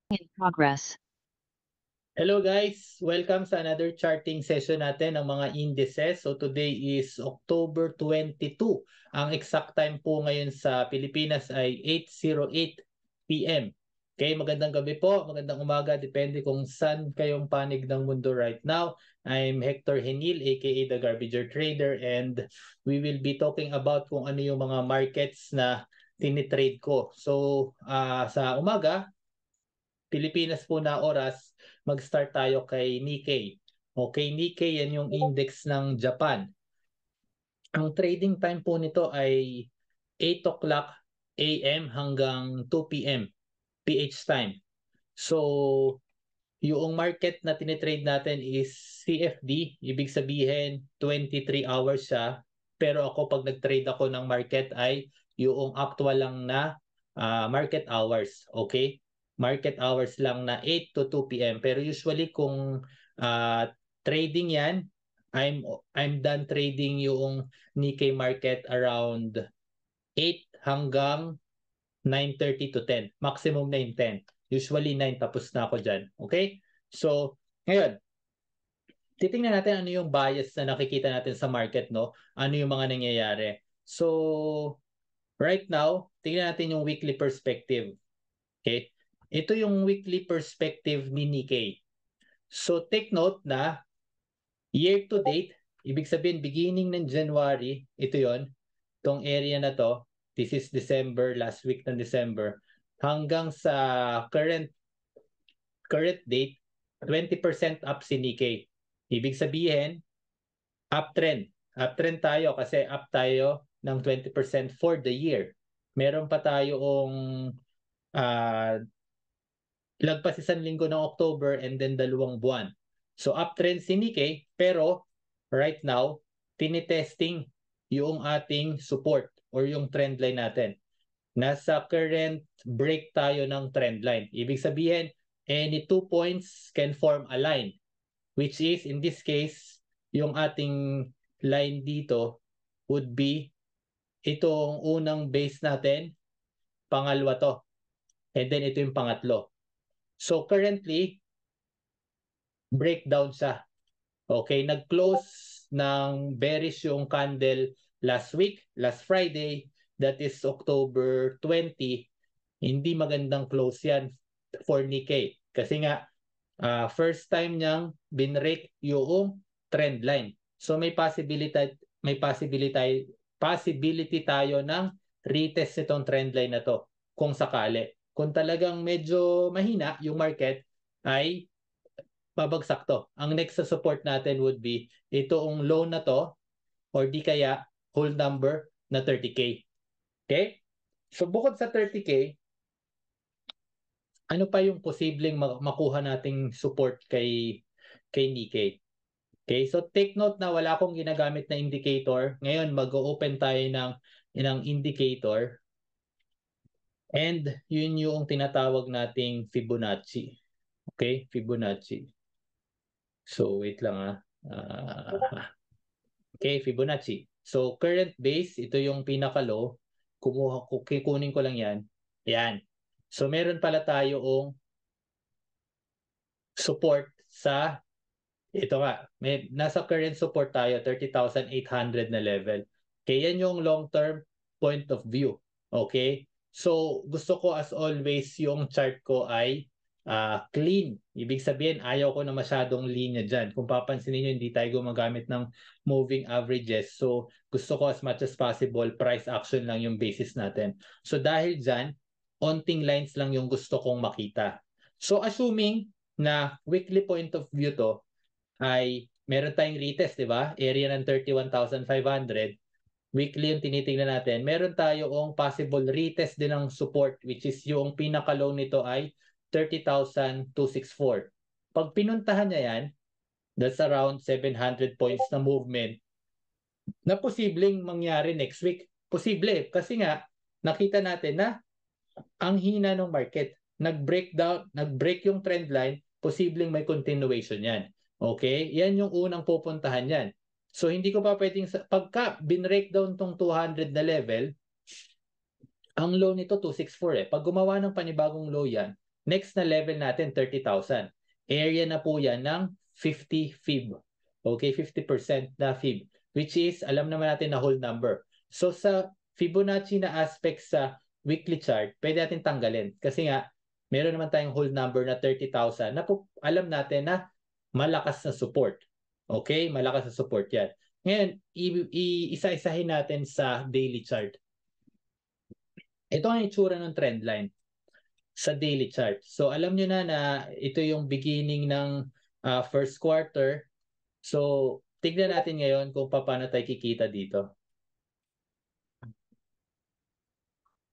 In progress. Hello guys! Welcome sa another charting session natin ng mga indices. So today is October 22. Ang exact time po ngayon sa Pilipinas ay 8:08 PM. Okay, magandang gabi po, magandang umaga, depende kung saan kayong panig ng mundo right now. I'm Hector Henil, aka The Garbager Trader, and we will be talking about kung ano yung mga markets na tinitrade ko. So sa umaga, Pilipinas po na oras, mag-start tayo kay Nikkei. Okay, Nikkei yan yung index ng Japan. Ang trading time po nito ay 8 o'clock AM hanggang 2 PM PH time. So, yung market na tinitrade natin is CFD, ibig sabihin 23 hours siya. Pero ako pag nag-trade ako ng market ay yung actual lang na market hours, okay? Market hours lang na 8 to 2 PM. Pero usually kung uh, trading yan, I'm done trading yung Nikkei market around 8 hanggang 9:30 to 10. Maximum 9:10. Usually 9 tapos na ako dyan. Okay? So, ngayon, titingnan natin ano yung bias na nakikita natin sa market, no? Ano yung mga nangyayari. So, right now, tingnan natin yung weekly perspective. Okay? Ito yung weekly perspective ni Nikkei. So, take note na year to date, ibig sabihin beginning ng January, ito yon, tong area na to, this is December, last week ng December, hanggang sa current date, 20% up si Nikkei. Ibig sabihin, uptrend. Uptrend tayo kasi up tayo ng 20% for the year. Meron pa tayong uh, lagpas isang linggo ng October and then 2 buwan. So uptrend si Nikkei, pero right now, tinitesting yung ating support or yung trend line natin. Nasa current break tayo ng trend line. Ibig sabihin, any 2 points can form a line, which is in this case, yung ating line dito would be itong unang base natin, pangalawa to, and then ito yung pangatlo. So currently, breakdown siya. Okay, nag-close ng bearish yung candle last week, last Friday, that is October 20. Hindi magandang close yan for Nikkei. Kasi nga, first time niyang binrake yung trend line. So may possibility tayo ng retest itong trend line na to kung sakali. Kung talagang medyo mahina yung market ay babagsak to. Ang next sa support natin would be itong low na to or di kaya whole number na 30K. Okay? So bukod sa 30K, ano pa yung posibleng makuha nating support kay Nikkei? Okay, so take note na wala akong ginagamit na indicator. Ngayon mag-open tayo ng indicator and yun yung tinatawag nating Fibonacci. Okay, Fibonacci. So wait lang okay, Fibonacci. So current base, ito yung pinaka-low. Kukunin ko lang yan. Yan. So meron pala tayong support sa ito nga, nasa current support tayo, 30,800 na level. Okay, yan yung long-term point of view. Okay? So, gusto ko as always yung chart ko ay clean. Ibig sabihin, ayaw ko na masyadong linya dyan. Kung papansin niyo hindi tayo gumagamit ng moving averages. So, gusto ko as much as possible, price action lang yung basis natin. So, dahil dyan, onting lines lang yung gusto kong makita. So, assuming na weekly point of view to, ay meron tayong retest, di ba? Area ng 31,500. Weekly yung tinitingnan natin. Meron tayong possible retest din ng support which is yung pinaka-low nito ay 30,264. Pag pinuntahan niya yan, that's around 700 points na movement na posibleng mangyari next week. Posible kasi nga nakita natin na ang hina ng market. Nag-break yung trend line, posibleng may continuation yan. Okay? Yan yung unang pupuntahan yan. So hindi ko pa pwedeng, pagka binreakdown tong 200 na level, ang low nito 264 eh. Pag gumawa ng panibagong low yan, Next na level natin, 30,000. Area na po yan ng 50 fib. Okay, 50% na fib. Which is, alam naman natin na whole number. So sa Fibonacci na aspect sa weekly chart, pwede natin tanggalin. Kasi nga, meron naman tayong whole number na 30,000 na alam natin na malakas na support. Okay, malakas na support yan. Ngayon, isa-isahin natin sa daily chart. Ito ang itsura ng trend line sa daily chart. So alam nyo na ito yung beginning ng first quarter. So tignan natin ngayon kung paano tayo kikita dito.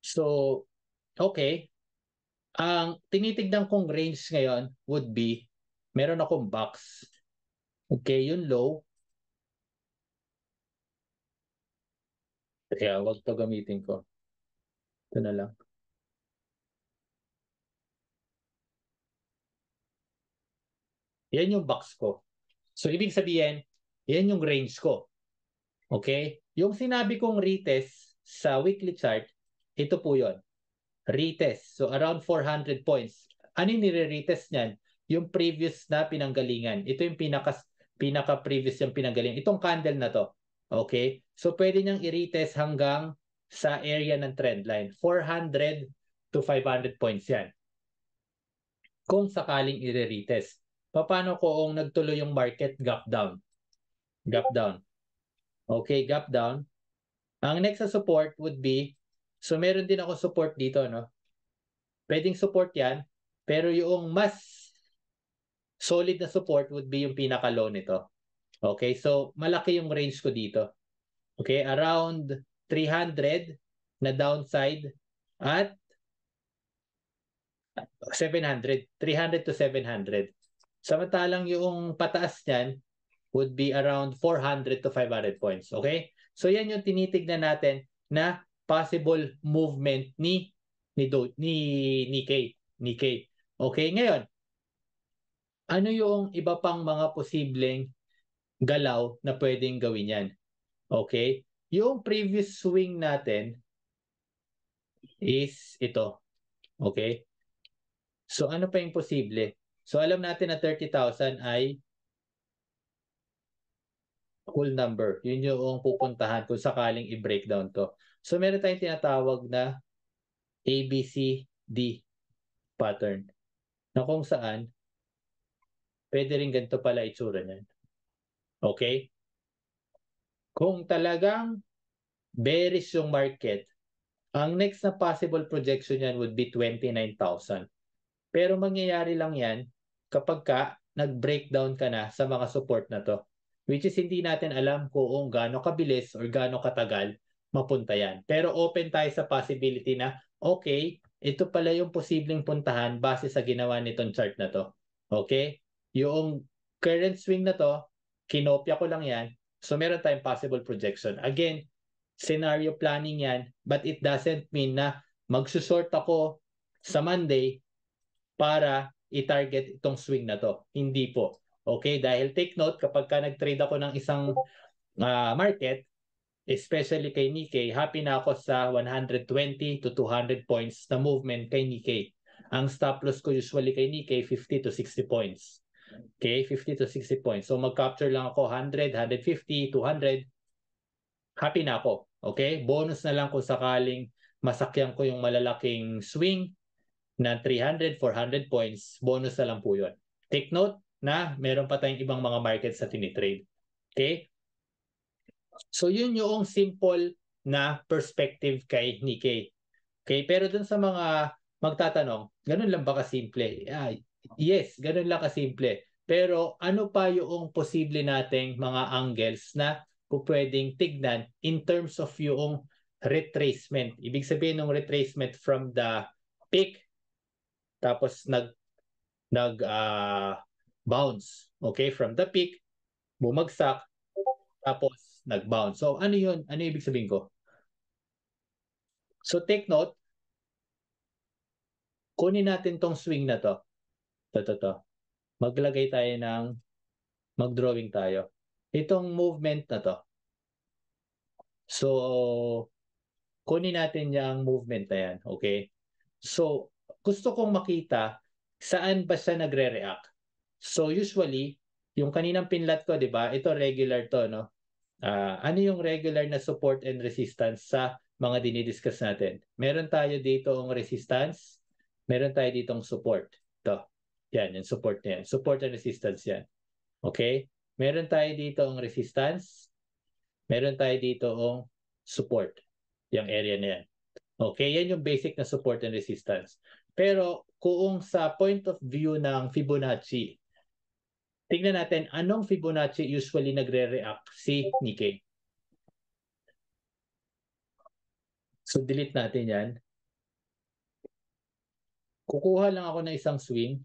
So, okay. Ang tinitignan kong range ngayon would be, meron akong box. Okay, yung low. Kaya wag to gamitin ko. Ito na lang. Yan yung box ko. So, ibig sabihin, yan yung range ko. Okay? Yung sinabi kong retest sa weekly chart, ito po yon. Retest. So, around 400 points. Ano yung nire-retest niyan? Yung previous na pinanggalingan. Ito yung pinaka-previous yung pinanggalingan. Itong candle na to. Okay? So, pwede niyang i-retest hanggang sa area ng trend line. 400 to 500 points yan. Kung sakaling i-retest. Paano kung nagtuloy yung market gap down? Gap down. Okay, gap down. Ang next na support would be, so meron din ako support dito, no? Pwedeng support yan, pero yung mas solid na support would be yung pinaka-low nito. Okay, so malaki yung range ko dito. Okay, around 300 na downside at 700. 300 to 700. Samantalang yung pataas niyan would be around 400 to 500 points. Okay? So yan yung tinitignan natin na possible movement ni Nikkei. Okay, ngayon, ano yung iba pang mga posibleng galaw na pwedeng gawin yan? Okay? Yung previous swing natin is ito. Okay? So ano pa yung posible? So alam natin na 30,000 ay whole number. Yun yung pupuntahan kung sakaling i-breakdown to. So meron tayong tinatawag na ABCD pattern na kung saan pwede rin ganito pala itsura niyan. Okay? Kung talagang bearish yung market, ang next na possible projection niyan would be 29,000. Pero mangyayari lang yan kapag nag-breakdown ka na sa mga support na to. Which is hindi natin alam kung gaano kabilis or gaano katagal mapunta yan. Pero open tayo sa possibility na, okay, ito pala yung posibleng puntahan base sa ginawa nitong chart na to. Okay? Yung current swing na to, kinopya ko lang yan. So meron tayong possible projection. Again, scenario planning yan, but it doesn't mean na magsusort ako sa Monday para i-target itong swing na to. Hindi po. Okay? Dahil take note, kapag nag-trade ako ng isang market, especially kay Nikkei, happy na ako sa 120 to 200 points na movement kay Nikkei. Ang stop loss ko usually kay Nikkei, 50 to 60 points. Okay? 50 to 60 points. So mag-capture lang ako 100, 150, 200. Happy na ako. Okay? Bonus na lang kung sakaling masakyan ko yung malalaking swing na 300, 400 points, bonus na lang po yun. Take note na meron pa tayong ibang mga markets sa tinitrade. Okay? So yun yung simple na perspective kay Nikkei. Okay? Pero dun sa mga magtatanong, ganun lang ba kasimple? Yes, ganun lang kasimple. Pero ano pa yung posible nating mga angles na pwedeng tignan in terms of yung retracement? Ibig sabihin ng retracement from the peak tapos bounce. Okay, from the peak, bumagsak, tapos nag-bounce. So ano 'yun? Ano ibig sabihin ko? So take note, kunin natin tong swing na to. To. Maglagay tayo mag-drawing tayo. Itong movement na to. So kunin natin yung movement na yan, okay? So gusto kong makita saan ba siya nagre-react? So usually, yung kaninang pinlat ko, di ba? Ito regular to, no? Ano yung regular na support and resistance sa mga dinidiscuss natin? Meron tayo dito ang resistance, meron tayo ditong support. Ito. Yan, yung support na yan. Support and resistance yan. Okay? Meron tayo dito ang resistance, meron tayo dito ang support. Yung area na yan. Okay? Yan yung basic na support and resistance. Pero kung sa point of view ng Fibonacci, tingnan natin anong Fibonacci usually nagre-react si Nikkei. So delete natin yan. Kukuha lang ako ng isang swing.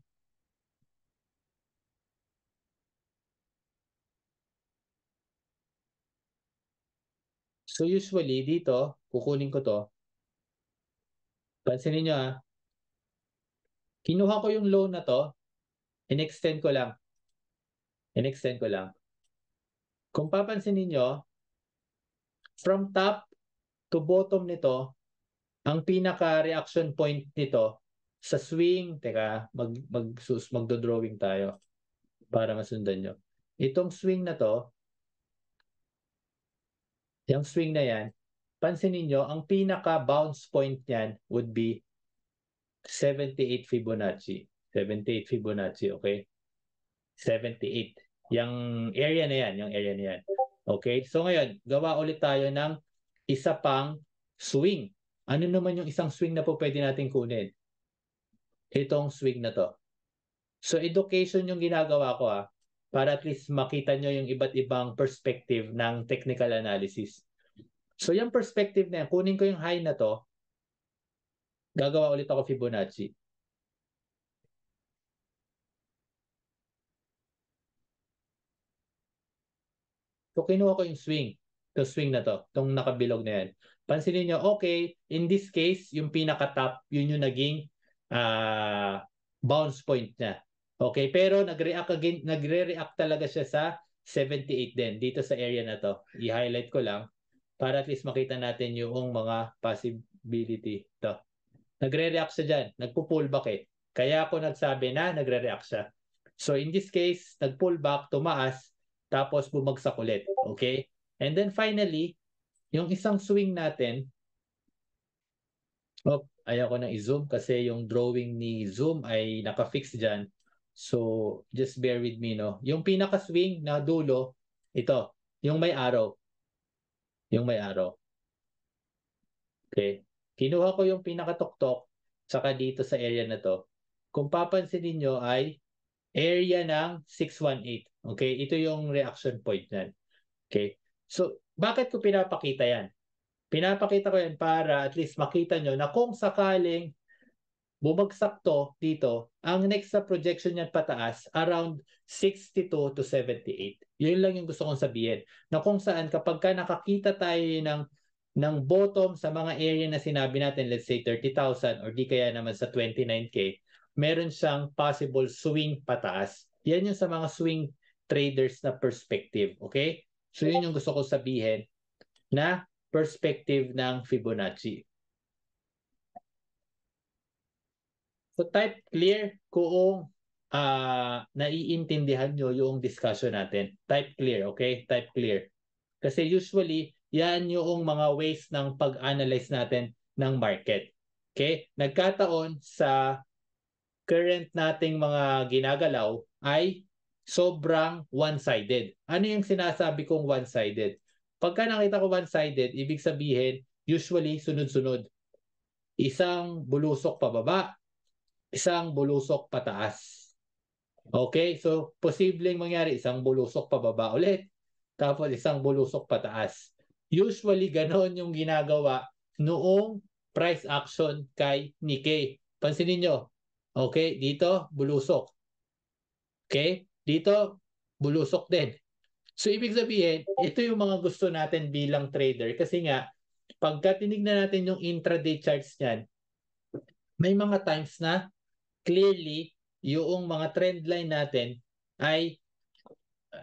So usually dito, kukunin ko to. Pansinin nyo kinuha ko yung low na to, in-extend ko lang. In-extend ko lang. Kung papansinin nyo, from top to bottom nito, ang pinaka-reaction point nito sa swing, teka, magdo-drawing tayo para masundan nyo. Itong swing na to, yung swing na yan, pansinin nyo, ang pinaka-bounce point niyan would be 78 Fibonacci. 78 Fibonacci, okay? 78. Yung area na yan, yung area na yan. Okay? So ngayon, gawa ulit tayo ng isa pang swing. Ano naman yung isang swing na po pwede natin kunin? Itong swing na to. So education yung ginagawa ko para at least makita nyo yung iba't ibang perspective ng technical analysis. So yung perspective na yan, kunin ko yung high na to, gagawa ulit ako Fibonacci. So kinuha ko yung swing. Yung swing na to. Itong nakabilog na yan. Pansinin nyo, okay, in this case, yung pinaka-top, yun yung naging bounce point niya. Okay, pero nagre-react talaga siya sa 78 din, dito sa area na to. I-highlight ko lang para at least makita natin yung mga possibility. Ito. Nagre-react siya dyan. Nagpo-pull back eh. Kaya ako nagsabi na nagre-react siya. So in this case, nag-pull back, tumaas, tapos bumagsak ulit. Okay? And then finally, yung isang swing natin, ayaw ko na i-zoom kasi yung drawing ni Zoom ay naka-fix dyan. So just bear with me, no? Yung pinaka-swing na dulo, ito, yung may arrow. Yung may arrow. Okay? Kinuha ko yung pinaka-tuktok saka dito sa area na to. Kung papansinin nyo ay area ng 618. Okay? Ito yung reaction point niyan. Okay? So, bakit ko pinapakita yan? Pinapakita ko yan para at least makita nyo na kung sakaling bumagsak to dito, ang next sa projection niyan pataas, around 62 to 78. Yun lang yung gusto kong sabihin. Na kung saan kapag ka nakakita tayo ng bottom sa mga area na sinabi natin, let's say 30,000 or di kaya naman sa 29K, meron siyang possible swing pataas. Yan yung sa mga swing traders na perspective. Okay? So yun yung gusto ko sabihin na perspective ng Fibonacci. So type clear kung naiintindihan nyo yung discussion natin. Type clear, okay? Type clear. Kasi usually, yan yung mga ways ng pag-analyze natin ng market. Okay? Nagkataon sa current nating mga ginagalaw ay sobrang one-sided. Ano yung sinasabi kong one-sided? Pagka nakita ko one-sided, ibig sabihin, usually sunod-sunod. Isang bulusok pababa, isang bulusok pataas. Okay? So, posibleng mangyari isang bulusok pababa ulit, tapos isang bulusok pataas. Usually, ganon yung ginagawa noong price action kay Nikkei. Pansinin nyo. Okay? Dito, bulusok. Okay? Dito, bulusok din. So, ibig sabihin, ito yung mga gusto natin bilang trader kasi nga, pagka tinignan natin yung intraday charts niyan, may mga times na clearly yung mga trend line natin ay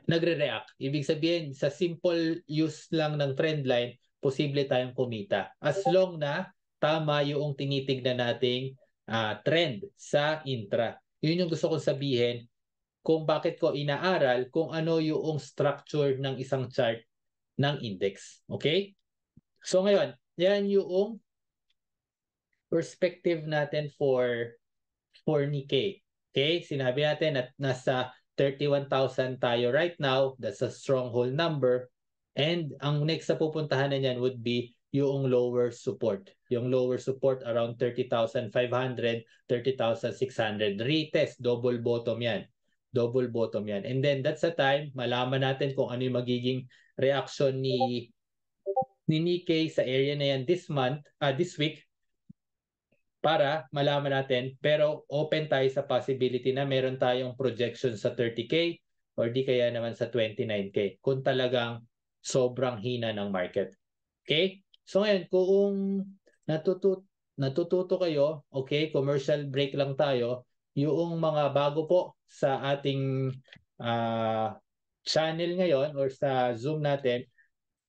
nagre-react. Ibig sabihin, sa simple use lang ng trend line, posible tayong kumita. As long na tama yung tinitignan nating trend sa intra. Yun yung gusto kong sabihin kung bakit ko inaaral kung ano yung structure ng isang chart ng index. Okay? So ngayon, yan yung perspective natin for Nikkei. Okay? Sinabi natin at nasa 31,000 tayo right now. That's a stronghold number. And ang next na pupuntahan na niyan would be yung lower support. Yung lower support around 30,500, 30,600. Retest, double bottom yan. Double bottom yan. And then that's the time, malaman natin kung ano yung magiging reaction ni Nikkei sa area na yan this week, para malaman natin. Pero open tayo sa possibility na meron tayong projection sa 30K or di kaya naman sa 29K kung talagang sobrang hina ng market. Okay? So ngayon, kung natututo kayo, okay, commercial break lang tayo, yung mga bago po sa ating channel ngayon or sa Zoom natin,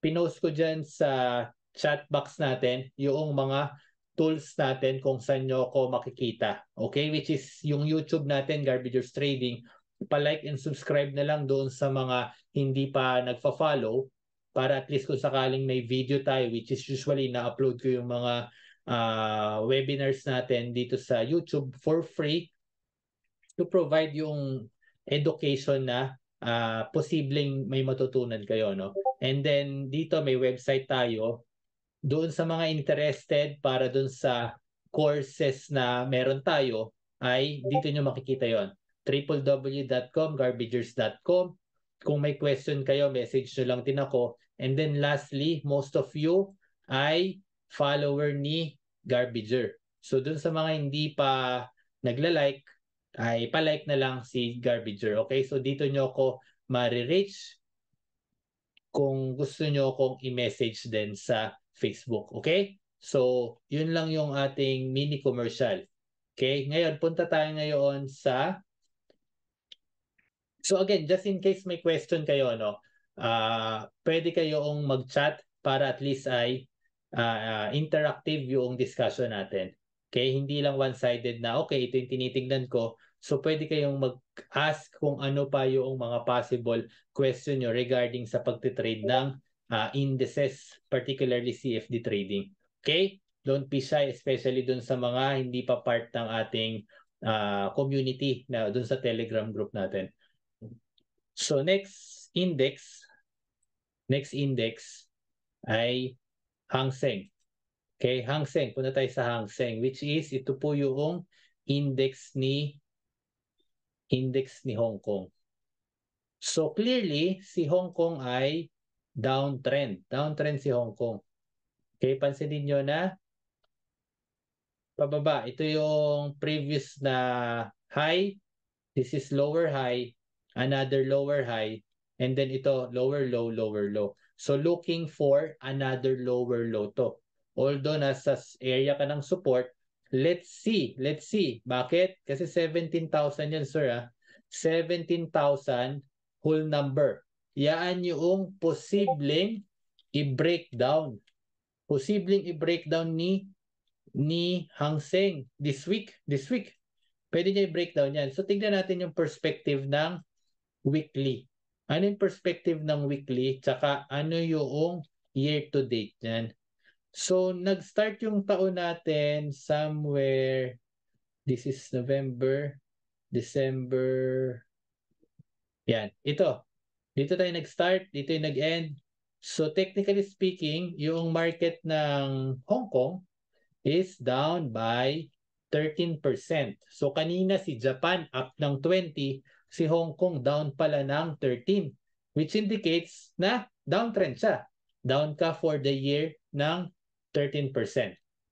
pinost ko dyan sa chat box natin yung mga tools natin kung saan nyo ako makikita. Okay? Which is yung YouTube natin, Garbagers Trading. Pa-like and subscribe na lang doon sa mga hindi pa nagfa-follow para at least kung sakaling may video tayo, which is usually na-upload ko yung mga webinars natin dito sa YouTube for free to provide yung education na posibleng may matutunan kayo, no? And then dito may website tayo doon sa mga interested para doon sa courses na meron tayo ay dito nyo makikita yon, www.com, garbagers.com. Kung may question kayo, message nyo lang din ako. And then lastly, most of you ay follower ni Garbager. So doon sa mga hindi pa nagla-like, ay pa-like na lang si Garbager. Okay? So dito nyo ako ma-reach kung gusto nyo kong i-message din sa Facebook. Okay? So, yun lang yung ating mini commercial. Okay? Ngayon, punta tayo ngayon sa... So again, just in case may question kayo, no? Pwede kayong mag-chat para at least ay interactive yung discussion natin. Okay? Hindi lang one-sided na, okay, ito yung tinitignan ko. So pwede kayong mag-ask kung ano pa yung mga possible question nyo regarding sa pagtitrade ng indices, particularly CFD trading. Okay? Don't be shy, especially dun sa mga hindi pa part ng ating community na dun sa Telegram group natin. So next index ay Hang Seng. Okay, Hang Seng. Punta tayo sa Hang Seng, which is ito po yung index ni Hong Kong. So clearly, si Hong Kong ay downtrend. Downtrend si Hong Kong. Okay, pansinin nyo na pababa. Ito yung previous na high. This is lower high, another lower high, and then ito lower low, lower low. So looking for another lower low to. Although nasa area ka ng support, let's see. Bakit? Kasi 17,000 yan, sir. 17,000 whole number. Yan yung posibleng i-breakdown. Posibleng i-breakdown ni Hang Seng this week. Pwede niya i-breakdown yan. So, tignan natin yung perspective ng weekly. Ano yung perspective ng weekly? Tsaka ano yung year-to-date yan? So, nag-start yung taon natin somewhere, this is November, December, yan. Ito. Dito tayo nag-start, dito yung nag-end. So, technically speaking, yung market ng Hong Kong is down by 13%. So kanina si Japan up ng 20, si Hong Kong down pala ng 13, which indicates na downtrend siya. Down ka for the year ng 13%.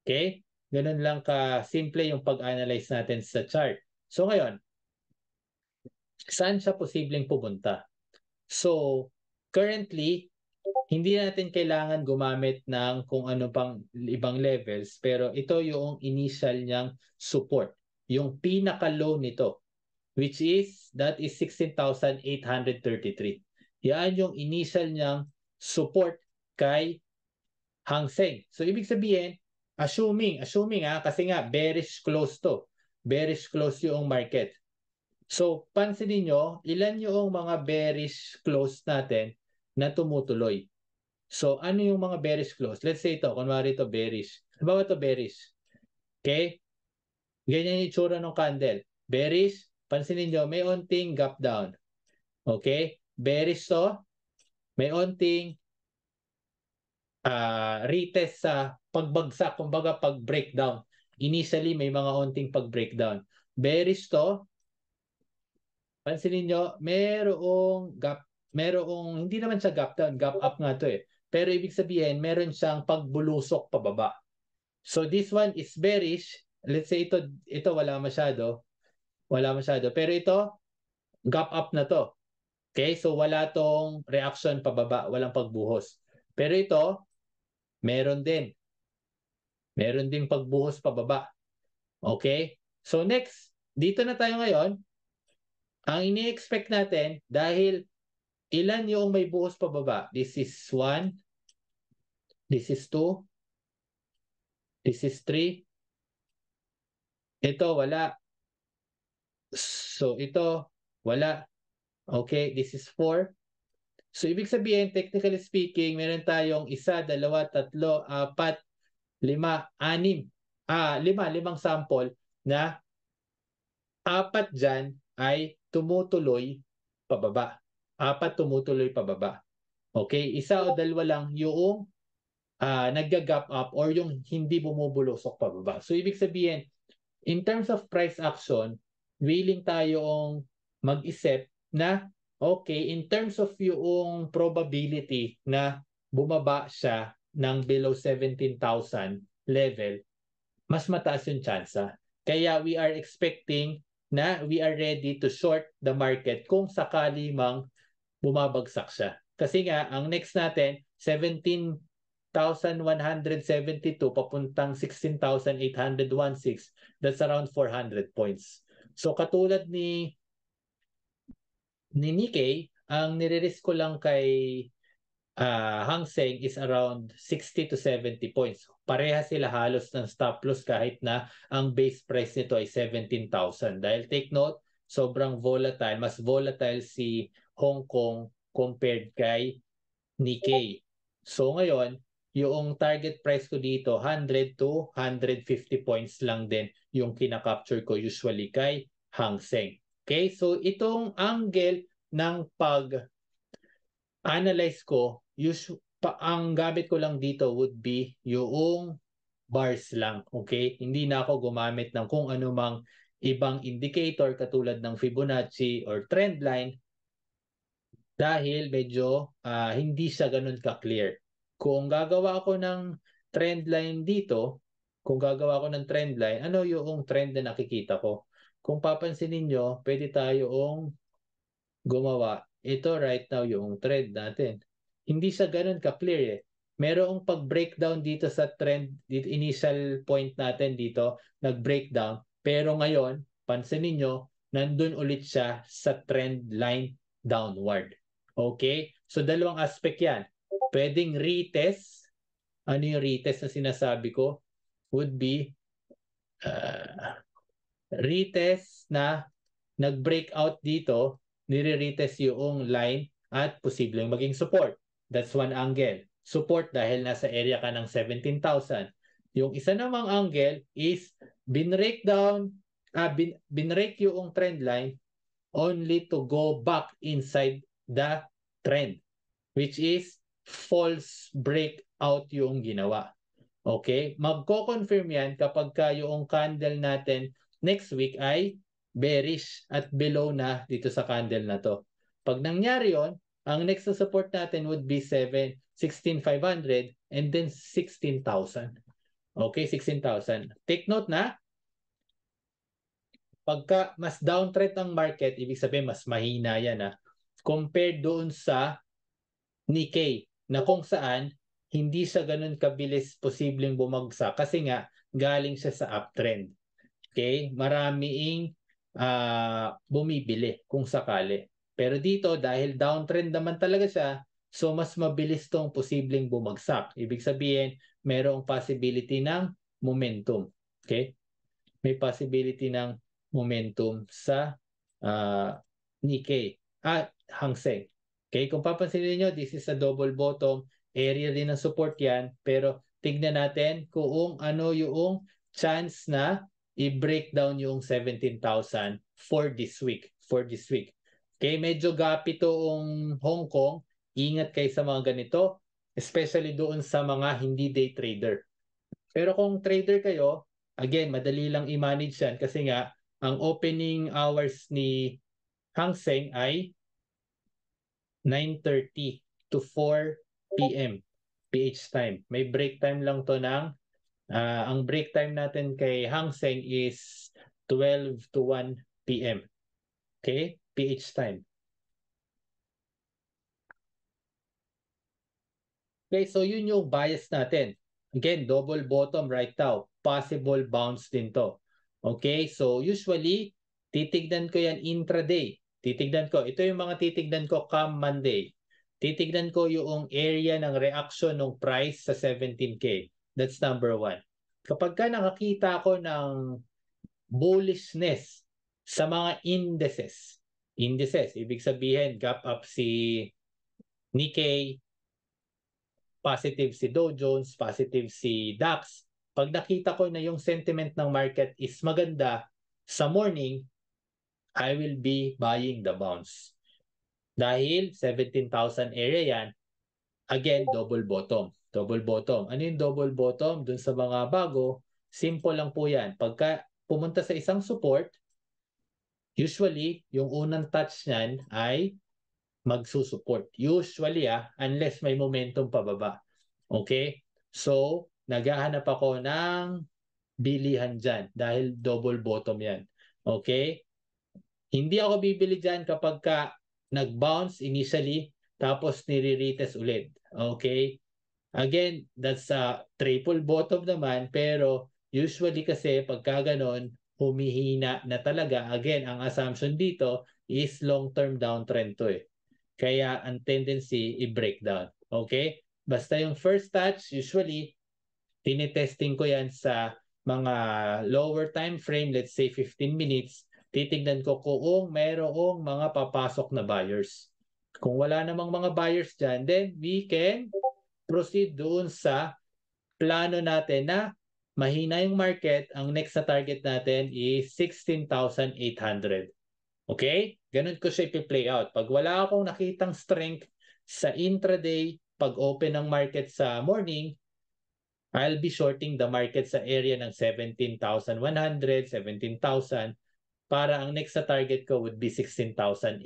Okay? Ganun lang ka-simple yung pag-analyze natin sa chart. So ngayon, saan siya posibleng pumunta? So, currently, hindi natin kailangan gumamit ng kung ano pang ibang levels, pero ito yung initial niyang support. Yung pinaka-low nito, which is, that is 16,833. Yan yung initial niyang support kay Hang Seng. So, ibig sabihin, assuming kasi nga, bearish close to. Bearish close yung market. So, pansinin nyo, ilan yung mga bearish close natin na tumutuloy. So, ano yung mga bearish close? Let's say ito, kunwari ito bearish. Halimbawa ito bearish. Okay? Ganyan yung itsura ng candle. Bearish, pansinin nyo, may onting gap down. Okay? Bearish to, may onting retest sa pagbagsak, kumbaga pag-breakdown. Initially, may mga onting pag-breakdown. Bearish to, pansinin nyo, hindi naman siya gap down, gap up nga to eh. Pero ibig sabihin, meron siyang pagbulusok pababa. So this one is bearish. Let's say ito wala masyado. Pero ito, gap up na to. Okay, so wala tong reaction pababa, walang pagbuhos. Pero ito, meron din. Meron din pagbuhos pababa. Okay? So next, dito na tayo ngayon. Ang ini-expect natin, dahil ilan yung may buhos pababa? This is 1, this is 2, this is 3. Ito, wala. So ito, wala. Okay, this is 4. So ibig sabihin, technically speaking, meron tayong 1, 2, 3, 4, 5, 6. Limang sample na 4 dyan ay tumutuloy pababa. 4 tumutuloy pababa. Okay? 1 o 2 lang yung nagga-gap up or yung hindi bumubulusok pababa. So ibig sabihin, in terms of price action, willing tayong mag-isip na okay, in terms of yung probability na bumaba siya ng below 17,000 level, mas mataas yung tsansa. Kaya we are expecting na we are ready to short the market kung sakali mang bumabagsak siya. Kasi nga, ang next natin, 17,172 papuntang 16,816. That's around 400 points. So katulad ni Nikkei, ang nire-risk ko lang kay Hang Seng is around 60 to 70 points. Pareha sila halos ng stop loss kahit na ang base price nito ay 17,000. Dahil take note, sobrang volatile. Mas volatile si Hong Kong compared kay Nikkei. So ngayon, yung target price ko dito, 100 to 150 points lang din yung kinakapture ko usually kay Hang Seng. Okay, so itong angle ng pag-analyze ko, ang gamit ko lang dito would be yung bars lang. Okay, hindi na ako gumamit ng kung anumang ibang indicator katulad ng Fibonacci or trend line dahil medyo hindi siya ganun ka-clear. Kung gagawa ako ng trend line dito, ano yung trend na nakikita ko? Kung papansinin nyo, pwede tayong gumawa. Ito right now yung trend natin. Hindi siya ganun ka-clear eh. Merong pag-breakdown dito sa trend, dito, initial point natin dito, nag-breakdown. Pero ngayon, pansinin nyo, nandun ulit siya sa trend line downward. Okay? So dalawang aspect yan. Pwedeng retest. Ano yung retest na sinasabi ko? Would be retest na nag-breakout dito, nire-retest yung line at posibleng maging support. That's one angle. Support dahil nasa area ka ng 17,000. Yung isa namang angle is binrake yung trend line only to go back inside the trend, which is false breakout yung ginawa. Okay? Magko-confirm yan kapag yung candle natin next week ay bearish at below na dito sa candle na to. Pag nangyari yon, ang next na support natin would be 16,500 and then 16,000. Okay, 16,000. Take note na, pagka mas downtrend ang market, ibig sabihin mas mahina yan compared doon sa Nikkei na kung saan hindi siya ganun kabilis posibleng bumagsak kasi nga galing siya sa uptrend. Okay? Maraming bumibili kung sakali. Pero dito, dahil downtrend naman talaga siya, so mas mabilis tong posibleng bumagsak. Ibig sabihin, mayroong possibility ng momentum. Okay? May possibility ng momentum sa Nikkei at Hang Seng. Okay, kung papansinin niyo, this is a double bottom. Area din ng support yan. Pero tignan natin kung ano yung chance na i-break down yung 17,000 for this week. Okay, medyo gapi toong Hong Kong. Ingat kayo sa mga ganito, especially doon sa mga hindi day trader. Pero kung trader kayo, again, madali lang i-manage yan kasi nga, ang opening hours ni Hang Seng ay 9:30 to 4 p.m. PH time. May break time lang to ng, ang break time natin kay Hang Seng is 12 to 1 p.m. Okay? PH time. Okay, so yun yung bias natin. Again, double bottom right now. Possible bounce din to. Okay, so usually, titignan ko yan intraday. Titignan ko. Ito yung mga titignan ko come Monday. Titignan ko yung area ng reaction ng price sa 17K. That's number one. Kapag ka nakakita ko ng bullishness sa mga indices, ibig sabihin, gap up si Nikkei, positive si Dow Jones, positive si DAX. Pag nakita ko na yung sentiment ng market is maganda, sa morning, I will be buying the bounce. Dahil 17,000 area yan, again, double bottom. Double bottom. Ano yung double bottom? Dun sa mga bago, simple lang po yan. Pagka pumunta sa isang support, usually, yung unang touch niyan ay magsusupport. Usually, unless may momentum pababa. Okay? So, naghahanap ako ng bilihan dyan dahil double bottom yan. Okay? Hindi ako bibili dyan kapag ka nag-bounce initially tapos nire-retest ulit. Okay? Again, that's a triple bottom naman pero usually kasi pagka ganon, humihina na talaga. Again, ang assumption dito is long-term downtrend to eh. Kaya ang tendency i-breakdown. Okay? Basta yung first touch, usually, tinitesting ko yan sa mga lower time frame, let's say 15 minutes, titignan ko kung mayroong mga papasok na buyers. Kung wala namang mga buyers dyan, then we can proceed doon sa plano natin na mahina yung market, ang next na target natin is 16,800. Okay? Ganun ko siya i-play out. Pag wala akong nakitang strength sa intraday, pag open ng market sa morning, I'll be shorting the market sa area ng 17,100, 17,000 para ang next sa target ko would be 16,800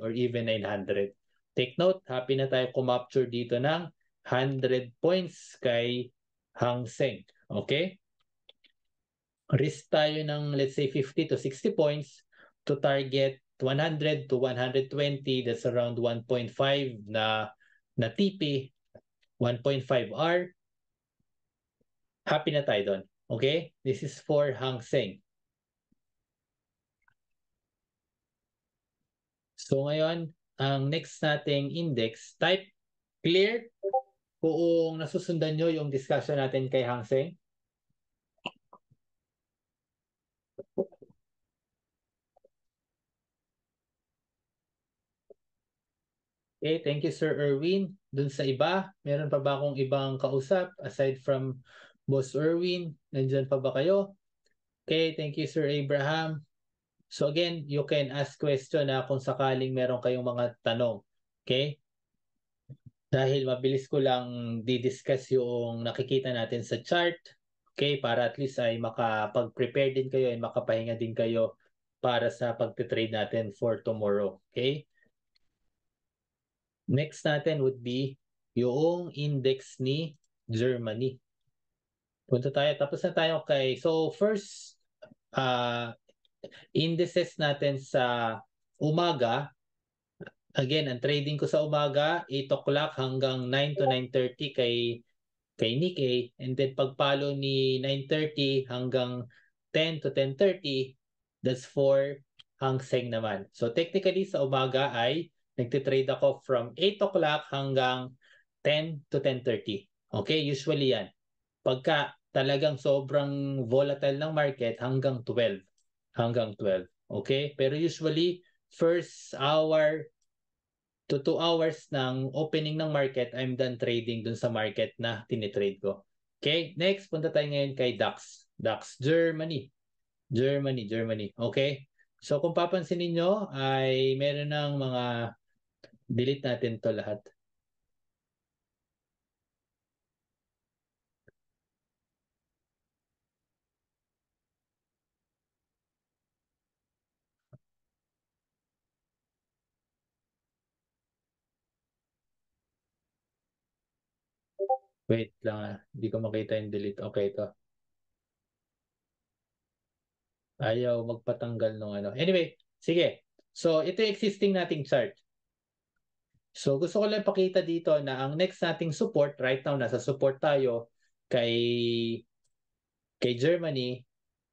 or even 900. Take note, happy na tayo kumapture dito ng 100 points kay Hang Seng. Okay? Risk tayo ng let's say 50 to 60 points to target 100 to 120. That's around 1.5 na TP, 1.5 R. Happy na tayo doon. Okay? This is for Hang Seng. So ngayon, ang next nating index, type clear kung nasusundan nyo yung discussion natin kay Hang Seng. Okay, thank you Sir Erwin. Dun sa iba, meron pa ba akong ibang kausap aside from Boss Erwin? Nandyan pa ba kayo? Okay, thank you Sir Abraham. So again, you can ask question kung sakaling meron kayong mga tanong. Okay? Dahil mabilis ko lang di-discuss yung nakikita natin sa chart. Okay? Para at least ay makapag-prepare din kayo and makapahinga din kayo para sa pagtitrade natin for tomorrow. Okay? Next natin would be yung index ni Germany. Punta tayo. Tapos na tayo kay... So first, indices natin sa umaga. Again, ang trading ko sa umaga, 8 o'clock hanggang 9 to 9:30 kay Nikkei. And then pagpalo ni 9:30 hanggang 10 to 10:30, that's for Hang Seng naman. So technically sa umaga ay nagtitrade ako from 8 o'clock hanggang 10 to 10:30. Okay, usually yan. Pagka talagang sobrang volatile ng market hanggang 12. Hanggang 12. Okay? Pero usually, first hour to 2 hours ng opening ng market, I'm done trading dun sa market na tinitrade ko. Okay? Next, punta tayo ngayon kay DAX. DAX, Germany. Germany. Okay? So kung papansin niyo ay meron ng mga delete natin to lahat. Wait lang, hindi ko makita yung delete. Okay, ito. Ayaw magpatanggal ng ano. Anyway, sige. So ito yung existing nating chart. So gusto ko lang pakita dito na ang next nating support, right now nasa support tayo kay Germany.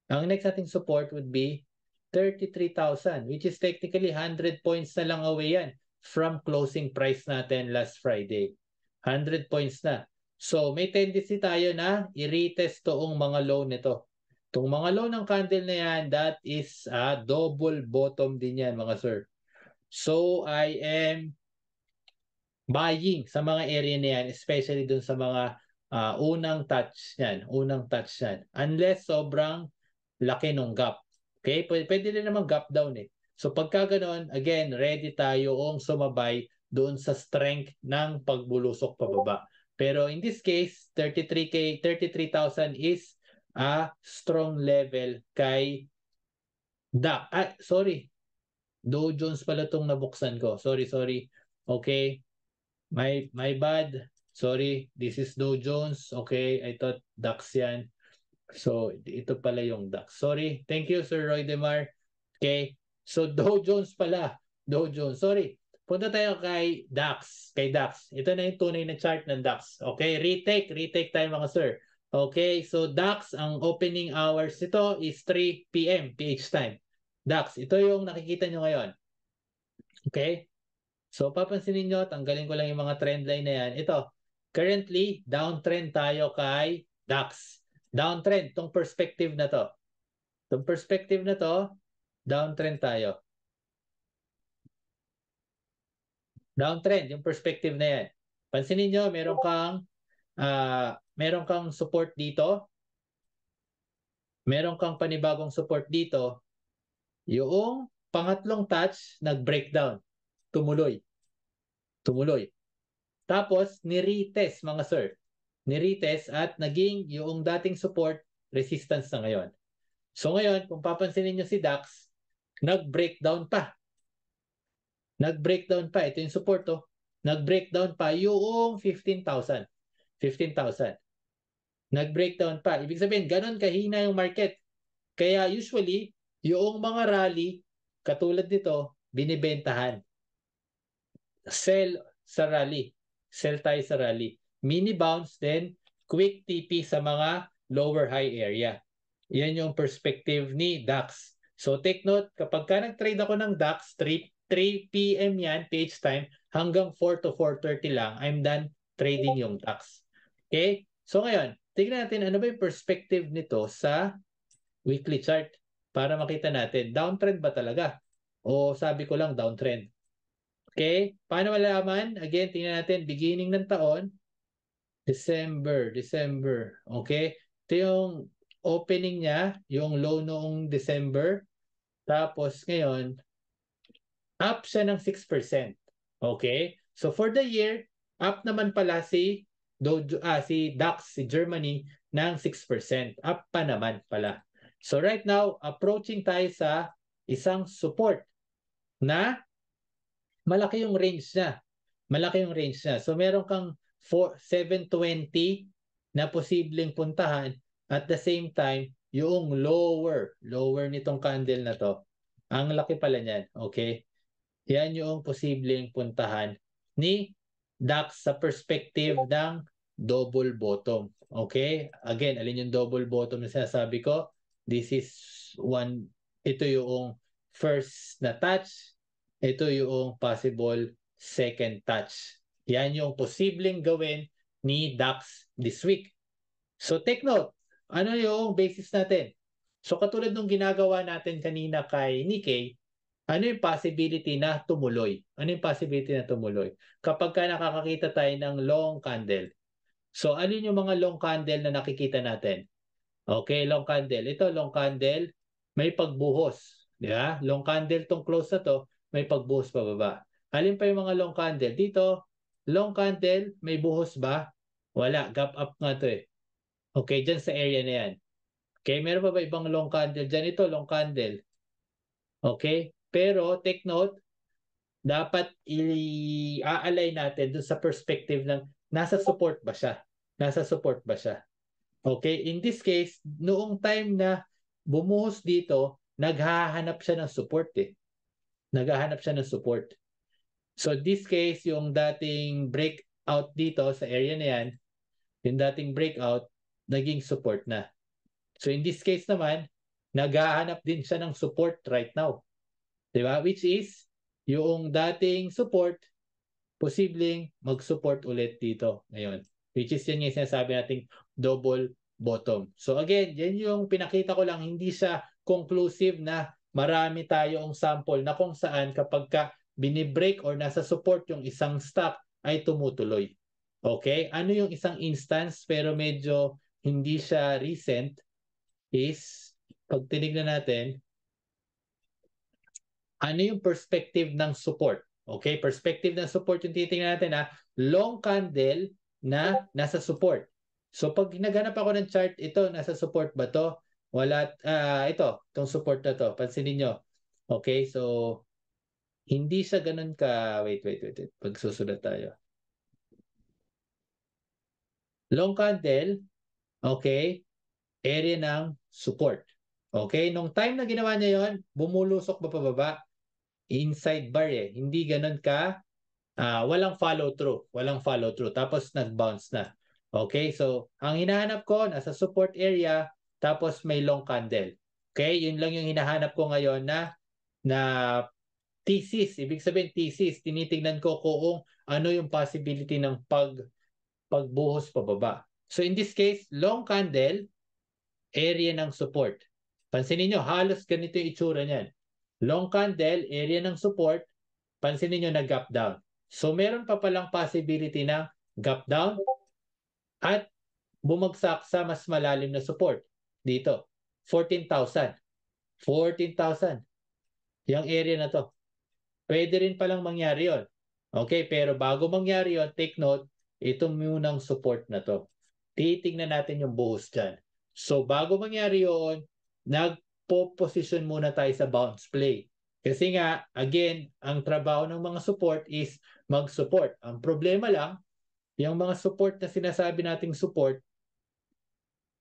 Ang next nating support would be 33,000, which is technically 100 points na lang away yan from closing price natin last Friday. 100 points na. So may tendency tayo na i-retest toong mga low nito. Itong mga low ng candle na yan, that is a double bottom din yan mga sir. So I am buying sa mga area na yan, especially dun sa mga unang touch yan. Unless sobrang laki ng gap. Okay? Pwede rin naman gap down eh. So pagka ganoon, again, ready tayong sumabay doon sa strength ng pagbulusok pababa. Pero in this case, 33,000 is a strong level kay DAX. Sorry. Dow Jones pala itong nabuksan ko. Sorry. Okay. My bad. Sorry. This is Dow Jones. Okay. I thought DAX yan. So, ito pala yung DAX. Sorry. Thank you, Sir Roy Demar. Okay. So, Dow Jones pala. Dow Jones. Sorry. Punta tayo kay DAX. Ito na yung tunay na chart ng DAX. Okay. Retake tayo mga sir. Okay. So, DAX, ang opening hours ito is 3 p.m. PH time. DAX. Ito yung nakikita nyo ngayon. Okay. So, papansinin nyo, tanggalin ko lang yung mga trend line na yan. Ito. Currently, downtrend tayo kay DAX. Downtrend, tong perspective na to. Downtrend tayo. Downtrend, yung perspective na yan. Pansinin nyo, meron kang support dito. Meron kang panibagong support dito. Yung pangatlong touch, nag-breakdown. Tumuloy. Tapos, ni-retest mga sir. Ni-retest at naging yung dating support, resistance na ngayon. So ngayon, kung papansinin nyo si DAX, nag-breakdown pa. Ito yung support to. Nag-breakdown pa yung 15,000. Nag-breakdown pa. Ibig sabihin, ganun kahina yung market. Kaya usually, yung mga rally, katulad nito, binibentahan. Sell sa rally. Sell tayo sa rally. Mini bounce, then quick TP sa mga lower high area. Yan yung perspective ni DAX. So take note, kapag ka nag-trade ako ng DAX, 3 p.m. yan, PH time, hanggang 4 to 4:30 lang, I'm done trading yung DAX. Okay? So ngayon, tignan natin ano ba yung perspective nito sa weekly chart para makita natin, downtrend ba talaga? O sabi ko lang downtrend. Okay? Paano malaman? Again, tingnan natin, beginning ng taon, December. Okay? Ito yung opening niya, yung low noong December. Tapos ngayon, up siya ng 6%. Okay? So for the year, up naman pala si DAX, si Germany ng 6%. Up pa naman pala. So right now, approaching tayo sa isang support na malaki yung range niya. So meron kang 720 na posibleng puntahan at the same time yung lower nitong candle na to. Ang laki pala niyan, okay? Yan yung posibleng puntahan ni DAX sa perspective ng double bottom. Okay? Again, alin yung double bottom na sinasabi ko? This is one, ito yung first na touch, ito yung possible second touch. Yan yung posibleng gawin ni DAX this week. So take note, ano yung basis natin? So katulad nung ginagawa natin kanina kay Nikkei, ano yung possibility na tumuloy? Ano yung possibility na tumuloy? Kapag ka nakakakita tayo ng long candle. So alin yung mga long candle na nakikita natin? Okay, long candle. Ito, long candle, may pagbuhos. Di ba? Long candle tong close na to, may pagbuhos pababa. Alin pa yung mga long candle? Dito, long candle, may buhos ba? Wala, gap up nga to eh. Okay, dyan sa area na yan. Okay, meron pa ba ibang long candle dyan? Ito, long candle. Okay, pero take note, dapat i-align natin dun sa perspective ng nasa support ba siya? Nasa support ba siya? Okay, in this case, noong time na bumuhos dito, naghahanap siya ng support eh. Naghahanap siya ng support. So this case, yung dating breakout dito sa area na yan, yung dating breakout, naging support na. So in this case naman, naghahanap din siya ng support right now. Diba? Which is, yung dating support, posibleng mag-support ulit dito ngayon. Which is yan yung sinasabi nating double bottom. So again, yan yung pinakita ko lang, hindi siya conclusive na marami tayong sample na kung saan kapag ka binibreak or nasa support yung isang stock ay tumutuloy. Okay? Ano yung isang instance pero medyo hindi siya recent is pag tinignan natin, ano yung perspective ng support? Okay, perspective ng support yung titingnan natin na long candle na nasa support. So pag naghanap ako ng chart, ito nasa support ba to? Wala, itong support na to. Pansinin nyo. Okay, so hindi siya ganun ka, wait. Pagsusulat tayo. Long candle, okay, area ng support. Okay, nung time na ginawa niya yon, bumulusok ba pababa? Inside bar eh. Hindi ganun ka, walang follow through. Walang follow through. Tapos nag-bounce na. Okay, so ang hinahanap ko, nasa support area, tapos may long candle. Okay, yun lang yung hinahanap ko ngayon na thesis. Ibig sabihin thesis, tinitingnan ko kung ano yung possibility ng pagbuhos pababa. So in this case, long candle, area ng support. Pansinin nyo, halos ganito yung itsura niyan. Long candle, area ng support, pansinin nyo na gap down. So meron pa palang possibility na gap down at bumagsak sa mas malalim na support. Dito, 14,000. 14,000. Yung area na to. Pwede rin palang mangyari yon. Okay, pero bago mangyari yon, take note, itong munang support na to. Titignan natin yung buhos dyan. So bago mangyari yon, nagpo-position muna tayo sa bounce play. Kasi nga, again, ang trabaho ng mga support is mag-support. Ang problema lang, yung mga support na sinasabi nating support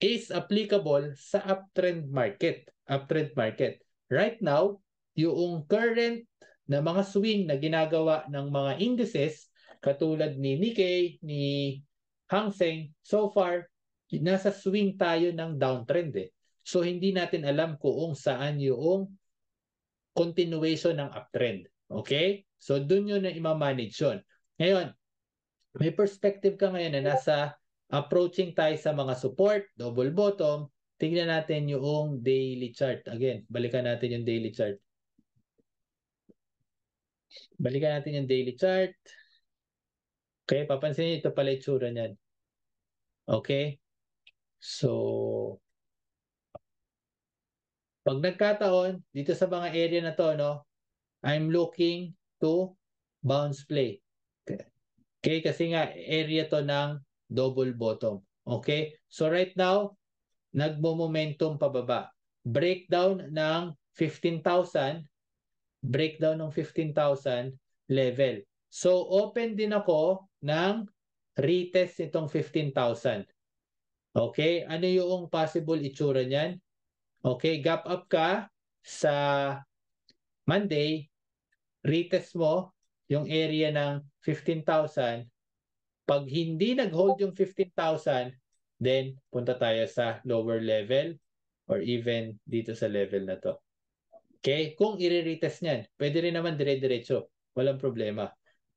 is applicable sa uptrend market. Uptrend market. Right now, yung current na mga swing na ginagawa ng mga indices, katulad ni Nikkei, ni Hang Seng, so far, nasa swing tayo ng downtrend eh. So, hindi natin alam kung saan yung continuation ng uptrend. Okay? So, dun yun na ima-manage yun. Ngayon, may perspective ka ngayon na nasa approaching tayo sa mga support, double bottom. Tingnan natin yung daily chart. Again, balikan natin yung daily chart. Balikan natin yung daily chart. Okay, papansin niyo ito pala itsura niyan. Okay? So, pag nagkataon, dito sa mga area na to, no, I'm looking to bounce play. Okay, kasi nga area to ng double bottom. Okay? So right now, nagmo-momentum pababa. Breakdown ng 15,000, breakdown ng 15,000 level. So open din ako ng retest nitong 15,000. Okay? Ano yung possible itsura niyan? Okay, gap up ka sa Monday, retest mo yung area ng 15,000. Pag hindi nag-hold yung 15,000, then punta tayo sa lower level or even dito sa level na to. Okay? Kung i-retest niyan, pwede rin naman dire-diretso. Walang problema.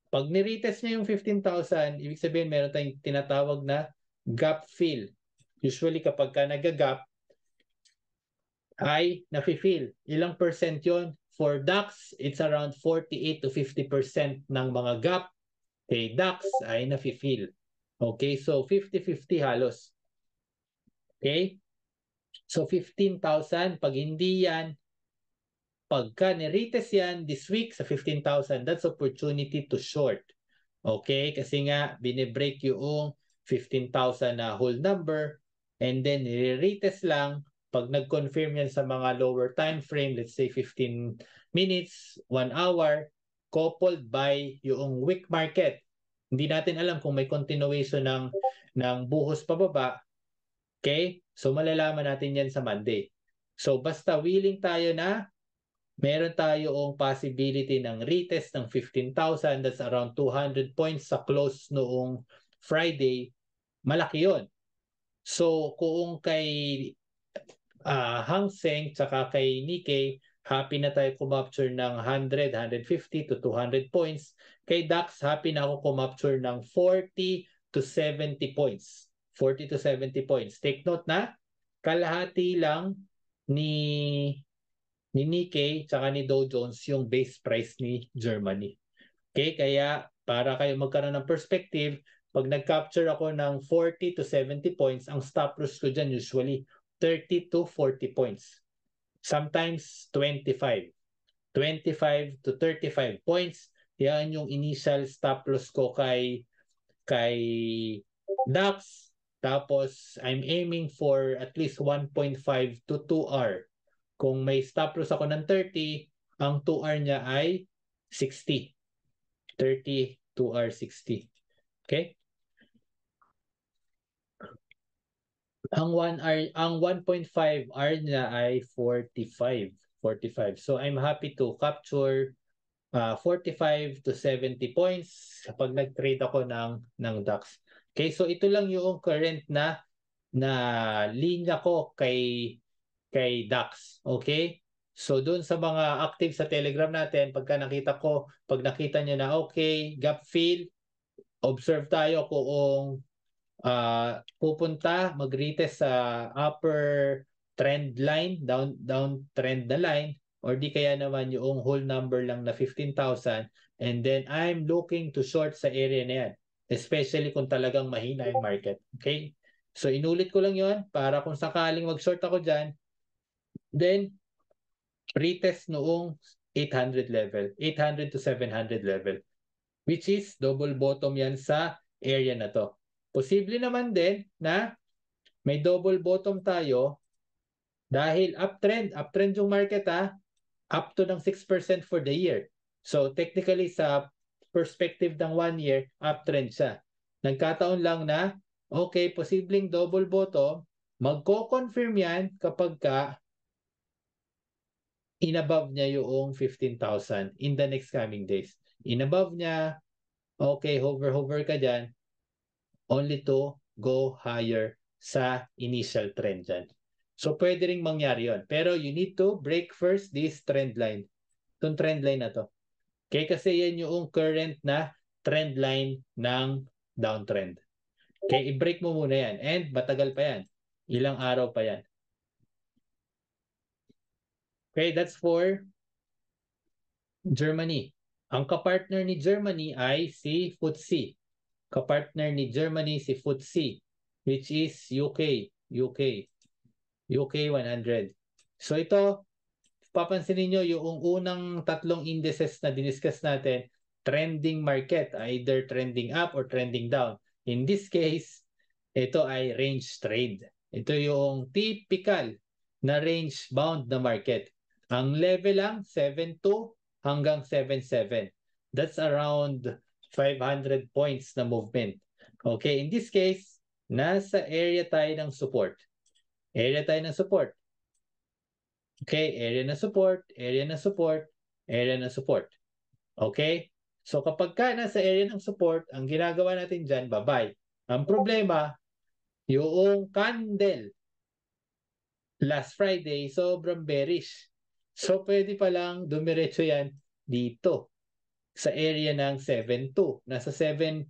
Pag ni-retest niya yung 15,000, ibig sabihin meron tayong tinatawag na gap fill. Usually kapag ka nag-gap, ay nafe-fill. Ilang percent yon? For DAX, it's around 48 to 50% ng mga gap. Okay, DAX ay nafe-fill. Okay, so 50-50 halos. Okay? So 15,000, pag hindi yan, pagka ni-retest yan this week sa 15,000, that's opportunity to short. Okay? Kasi nga, binibreak yung 15,000 na whole number and then ni-retest lang. Pag nag-confirm yan sa mga lower time frame, let's say 15 minutes, 1 hour, coupled by yung weak market. Hindi natin alam kung may continuation ng buhos pababa. Okay? So malalaman natin yan sa Monday. So basta willing tayo na meron tayong possibility ng retest ng 15,000, that's around 200 points sa close noong Friday, malaki yon. So kung kay Hang Seng tsaka kay Nikkei, happy na tayo kumapture ng 100, 150 to 200 points. Kay DAX, happy na ako kumapture ng 40 to 70 points. 40 to 70 points. Take note na, kalahati lang ni Nikkei tsaka ni Dow Jones yung base price ni Germany. Okay, kaya para kayo magkaroon ng perspective, pag nag-capture ako ng 40 to 70 points, ang stop loss ko dyan usually 30 to 40 points. Sometimes 25. 25 to 35 points. Yan yung initial stop loss ko kay DAX. Tapos I'm aiming for at least 1.5 to 2R. Kung may stop loss ako ng 30, ang 2R niya ay 60. 30, 2R, 60. Okay? Ang 1.5R niya ay 45. 45. So I'm happy to capture 45 to 70 points kapag nag-trade ako ng DAX. Okay, so ito lang yung current na linya ko kay DAX. Okay? So doon sa mga active sa Telegram natin, pag nakita nyo na okay, gap fill, observe tayo kung pupunta, mag-retest sa upper trend line, down trend na line, or di kaya naman yung whole number lang na 15,000, and then I'm looking to short sa area na yan, especially kung talagang mahina yung market. Okay? So inulit ko lang yon para kung sakaling mag-short ako dyan, then retest noong 800 level, 800 to 700 level, which is double bottom yan sa area na to. Posible naman din na may double bottom tayo dahil uptrend yung market up to ng 6% for the year. So technically sa perspective ng 1 year, uptrend siya. Nagkataon lang na, okay, posibleng double bottom, magko-confirm yan kapag inabove niya yung 15,000 in the next coming days. Inabove niya, okay, hover ka dyan, only to go higher sa initial trend dyan. So, pwede rin mangyari yon. Pero you need to break first this trend line. Itong trend line na to. Okay, kasi yan yung current na trend line ng downtrend. Okay, i-break mo muna yan. And matagal pa yan. Ilang araw pa yan. Okay, that's for Germany. Ang kapartner ni Germany ay si FTSE. Kapartner ni Germany si FTSE, which is UK 100. So ito, papansinin nyo yung unang tatlong indices na diniscuss natin, trending market, either trending up or trending down. In this case, ito ay range trade. Ito yung typical na range bound na market. Ang level lang, 7.2 hanggang 7.7. That's around 500 points na movement. Okay, in this case, nasa area tayo ng support. Area tayo ng support. Okay, area na support, area na support, area na support. Okay? So kapag ka nasa area ng support, ang ginagawa natin dyan, bye-bye. Ang problema, yung candle last Friday, sobrang bearish. So pwede palang dumiretso yan dito sa area ng 7.2. Nasa 7,380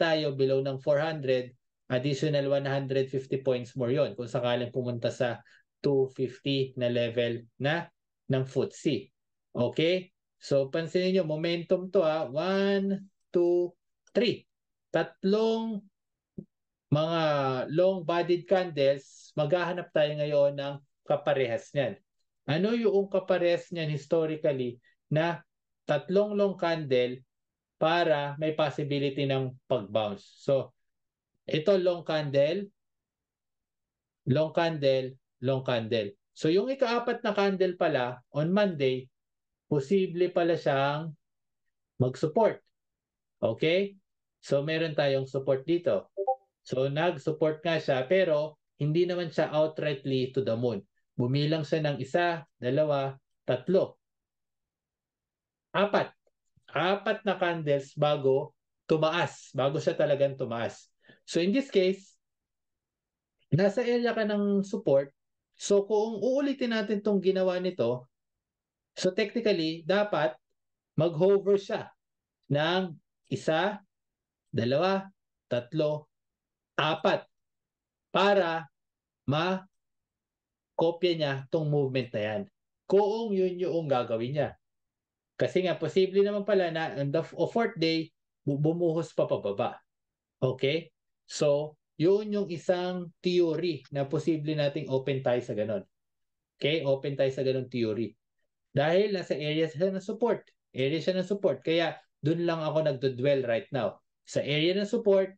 tayo, below ng 400, additional 150 points more yon kung sakaling pumunta sa 250 na level na ng FTSE. Okay? So, pansinin nyo, momentum to 1, 2, 3. Tatlong mga long-bodied candles, maghahanap tayo ngayon ng kaparehas niyan. Ano yung kaparehas niyan historically na tatlong long candle para may possibility ng pag-bounce? So, ito long candle, long candle, long candle. So, yung ikaapat na candle pala, on Monday, posible pala siyang mag-support. Okay? So, meron tayong support dito. So, nag-support nga siya, pero hindi naman siya outrightly to the moon. Bumilang siya ng 1, 2, 3, 4. 4 na candles bago tumaas, bago siya talagang tumaas. So, in this case, nasa area ka ng support. So, kung uulitin natin itong ginawa nito, so technically, dapat mag-hover siya ng 1, 2, 3, 4 para ma-kopya niya itong movement na yan. Kung yun yung gagawin niya. Kasi nga, posible naman pala na on the fourth day, bumuhos pa pababa. Okay? So, yun yung isang theory na posible nating open tayo sa ganon. Okay? Open tayo sa ganon theory. Dahil nasa area siya ng support. Area siya ng support. Kaya, dun lang ako nagdo-dwell right now. Sa area ng support,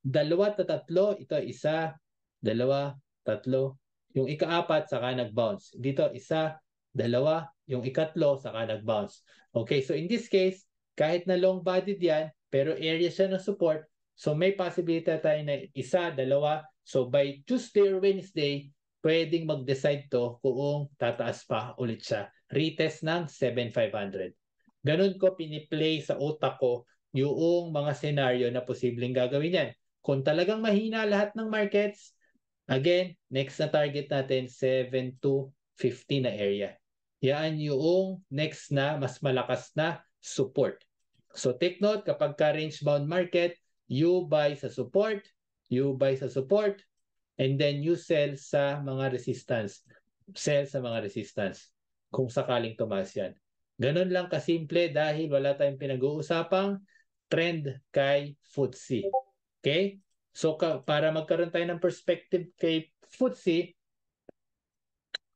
2 at 3, ito 1, 2, 3. Yung ika-4, saka nag-bounce. Dito, 1, 2, yung ikatlo, saka nag-bounce. Okay, so in this case, kahit na long-bodied yan, pero area siya ng support, so may possibility tayo na 1, 2. So by Tuesday or Wednesday, pwedeng mag-decide to kung tataas pa ulit siya. Retest ng 7,500. Ganun ko piniplay sa utak ko yung mga scenario na posibleng gagawin yan. Kung talagang mahina lahat ng markets, again, next na target natin, 7,250 na area. Yan yung next na mas malakas na support. So take note, kapag ka range-bound market, you buy sa support, you buy sa support, and then you sell sa mga resistance. Sell sa mga resistance kung sakaling tumaas yan. Ganun lang kasimple dahil wala tayong pinag-uusapang trend kay FTSE. Okay? So para magkaroon tayo ng perspective kay FTSE,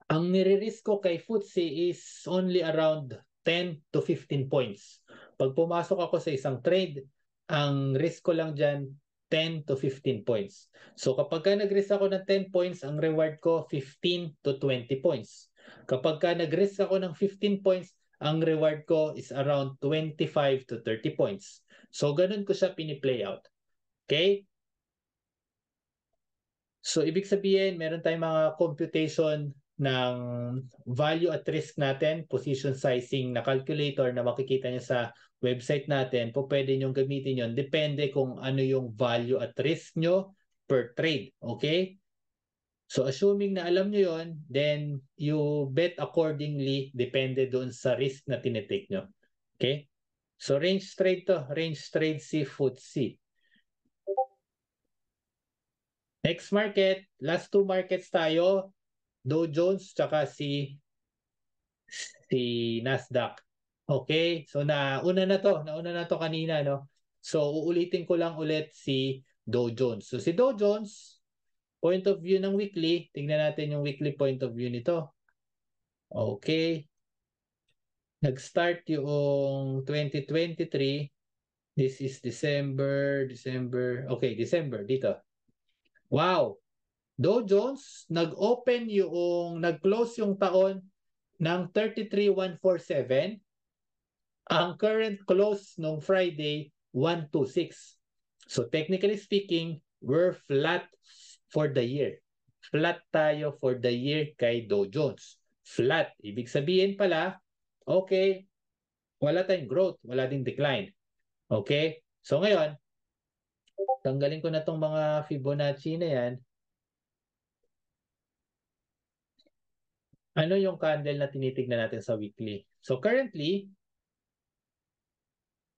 ang nire-risk ko kay FTSE is only around 10 to 15 points. Pag pumasok ako sa isang trade, ang risk ko lang dyan 10 to 15 points. So kapag ka nag-risk ako ng 10 points, ang reward ko 15 to 20 points. Kapag ka nag-risk ako ng 15 points, ang reward ko is around 25 to 30 points. So ganun ko siya pini-play out. Okay? So ibig sabihin, meron tayong mga computation ng value at risk natin, position sizing na calculator na makikita nyo sa website natin. Po pwede nyo gamitin yon. Depende kung ano yung value at risk nyo per trade. Okay? So assuming na alam nyo yon, then you bet accordingly depende doon sa risk na tinitake nyo. Okay? So range trade to. Range trade si FTSE. Next market, last 2 markets tayo, Dow Jones tsaka si Nasdaq. Okay? So nauna na to kanina, no? So uulitin ko lang ulit si Dow Jones. So si Dow Jones, point of view ng weekly, tingnan natin yung weekly point of view nito. Okay. Nag-start yung 2023. This is December. Okay, December dito. Wow! Dow Jones, nag-close yung taon ng 33,147. Ang current close nung Friday, 126. So technically speaking, we're flat for the year. Flat tayo for the year kay Dow Jones. Flat. Ibig sabihin pala, okay, wala tayong growth, wala ding decline. Okay? So ngayon, tanggalin ko na tong mga Fibonacci na yan. Ano yung candle na tinitignan natin sa weekly? So currently,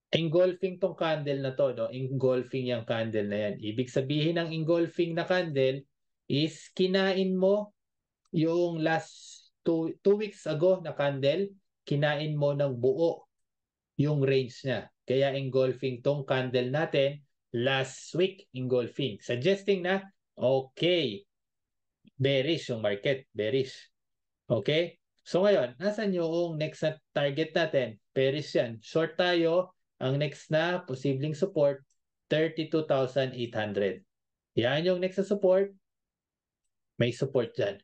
engulfing tong candle na to, no? Engulfing yung candle na yan. Ibig sabihin ng engulfing na candle, is kinain mo yung last two weeks ago na candle, kinain mo ng buo yung range niya. Kaya engulfing tong candle natin last week engulfing. Suggesting na, okay, bearish yung market, bearish. Okay? So ngayon, nasan yung next na target natin? Bearish yan. Short tayo, ang next na posibleng support, 32,800. Yan yung next na support, may support dyan.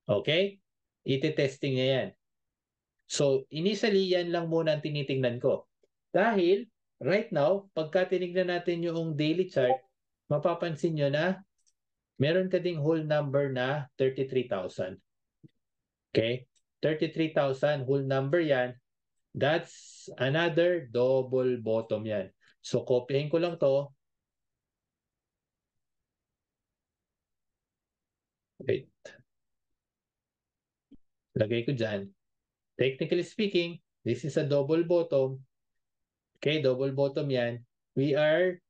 Okay? Iti-testing niya yan. So, initially, yan lang muna ang tinitingnan ko. Dahil, right now, pagka tinignan natin yung daily chart, mapapansin nyo na meron ka ding whole number na 33,000. Okay? 33,000, whole number yan. That's another double bottom yan. So, kopyahin ko lang to. Wait. Lagay ko dyan. Technically speaking, this is a double bottom. Okay, double bottom yan. We are